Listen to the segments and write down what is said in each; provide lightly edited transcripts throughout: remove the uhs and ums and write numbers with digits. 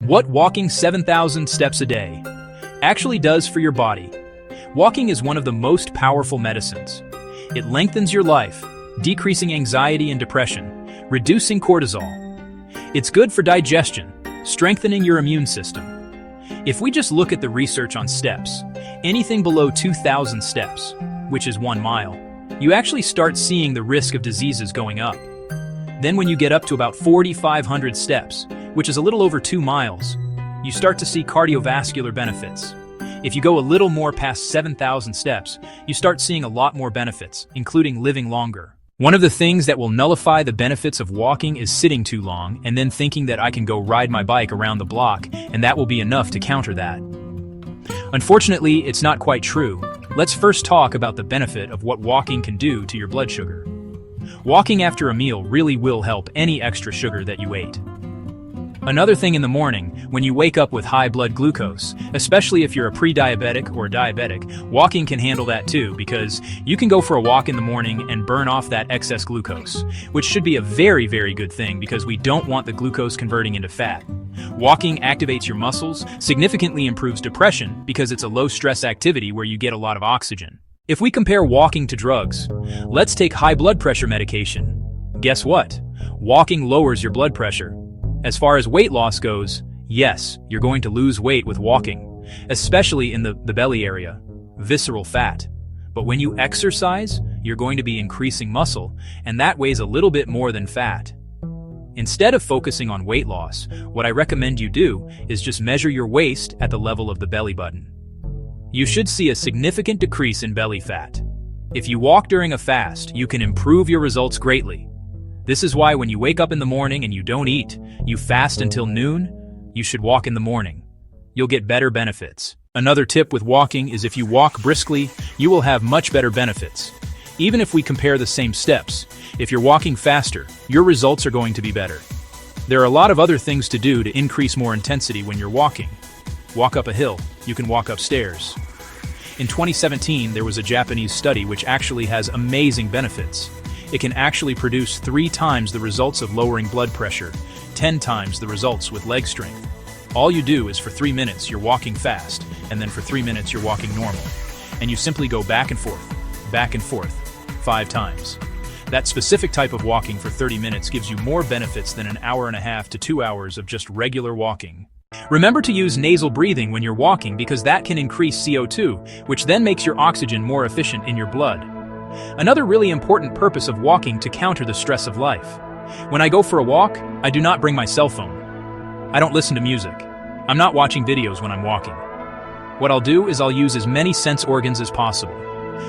What walking 7,000 steps a day actually does for your body. Walking is one of the most powerful medicines. It lengthens your life, decreasing anxiety and depression, reducing cortisol. It's good for digestion, strengthening your immune system. If we just look at the research on steps, anything below 2,000 steps, which is 1 mile, you actually start seeing the risk of diseases going up. Then when you get up to about 4,500 steps, which is a little over 2 miles, you start to see cardiovascular benefits. If you go a little more past 7,000 steps, you start seeing a lot more benefits, including living longer. One of the things that will nullify the benefits of walking is sitting too long and then thinking that I can go ride my bike around the block and that will be enough to counter that. Unfortunately, it's not quite true. Let's first talk about the benefit of what walking can do to your blood sugar. Walking after a meal really will help any extra sugar that you ate. Another thing in the morning, when you wake up with high blood glucose, especially if you're a pre-diabetic or diabetic, walking can handle that too, because you can go for a walk in the morning and burn off that excess glucose, which should be a very, very good thing because we don't want the glucose converting into fat. Walking activates your muscles, significantly improves depression because it's a low-stress activity where you get a lot of oxygen. If we compare walking to drugs, let's take high blood pressure medication. Guess what? Walking lowers your blood pressure. As far as weight loss goes, yes, you're going to lose weight with walking, especially in the belly area, visceral fat. But when you exercise, you're going to be increasing muscle, and that weighs a little bit more than fat. Instead of focusing on weight loss, what I recommend you do is just measure your waist at the level of the belly button. You should see a significant decrease in belly fat. If you walk during a fast, you can improve your results greatly. This is why when you wake up in the morning and you don't eat, you fast until noon, you should walk in the morning. You'll get better benefits. Another tip with walking is if you walk briskly, you will have much better benefits. Even if we compare the same steps, if you're walking faster, your results are going to be better. There are a lot of other things to do to increase more intensity when you're walking. Walk up a hill, you can walk upstairs. In 2017, there was a Japanese study which actually has amazing benefits. It can actually produce 3 times the results of lowering blood pressure, 10 times the results with leg strength. All you do is for 3 minutes you're walking fast, and then for 3 minutes you're walking normal. And you simply go back and forth, 5 times. That specific type of walking for 30 minutes gives you more benefits than an hour and a half to 2 hours of just regular walking. Remember to use nasal breathing when you're walking because that can increase CO2, which then makes your oxygen more efficient in your blood. Another really important purpose of walking to counter the stress of life. When I go for a walk, I do not bring my cell phone. I don't listen to music. I'm not watching videos when I'm walking. What I'll do is I'll use as many sense organs as possible.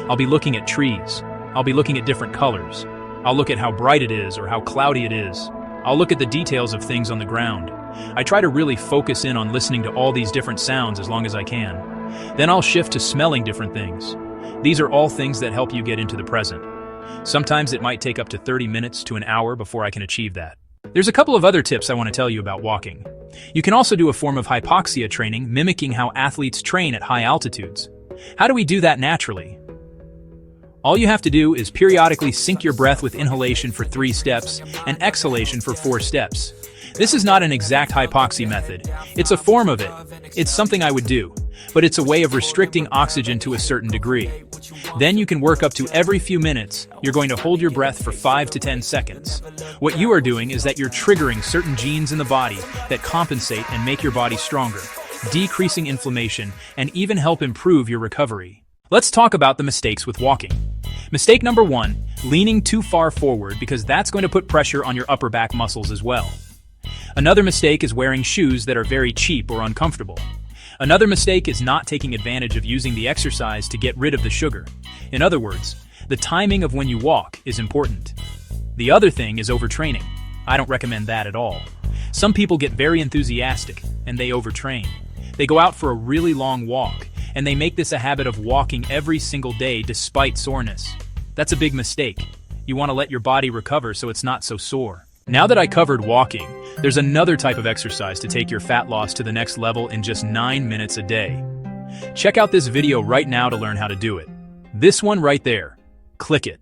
I'll be looking at trees. I'll be looking at different colors. I'll look at how bright it is or how cloudy it is. I'll look at the details of things on the ground. I try to really focus in on listening to all these different sounds as long as I can. Then I'll shift to smelling different things. These are all things that help you get into the present. Sometimes it might take up to 30 minutes to an hour before I can achieve that. There's a couple of other tips I want to tell you about walking. You can also do a form of hypoxia training, mimicking how athletes train at high altitudes. How do we do that naturally? All you have to do is periodically sync your breath with inhalation for 3 steps and exhalation for 4 steps. This is not an exact hypoxia method. It's a form of it. It's something I would do, but it's a way of restricting oxygen to a certain degree. Then you can work up to every few minutes. You're going to hold your breath for 5 to 10 seconds. What you are doing is that you're triggering certain genes in the body that compensate and make your body stronger, decreasing inflammation, and even help improve your recovery. Let's talk about the mistakes with walking. Mistake number 1, leaning too far forward because that's going to put pressure on your upper back muscles as well. Another mistake is wearing shoes that are very cheap or uncomfortable. Another mistake is not taking advantage of using the exercise to get rid of the sugar. In other words, the timing of when you walk is important. The other thing is overtraining. I don't recommend that at all. Some people get very enthusiastic and they overtrain. They go out for a really long walk and they make this a habit of walking every single day despite soreness. That's a big mistake. You want to let your body recover so it's not so sore. Now that I covered walking, there's another type of exercise to take your fat loss to the next level in just 9 minutes a day. Check out this video right now to learn how to do it. This one right there. Click it.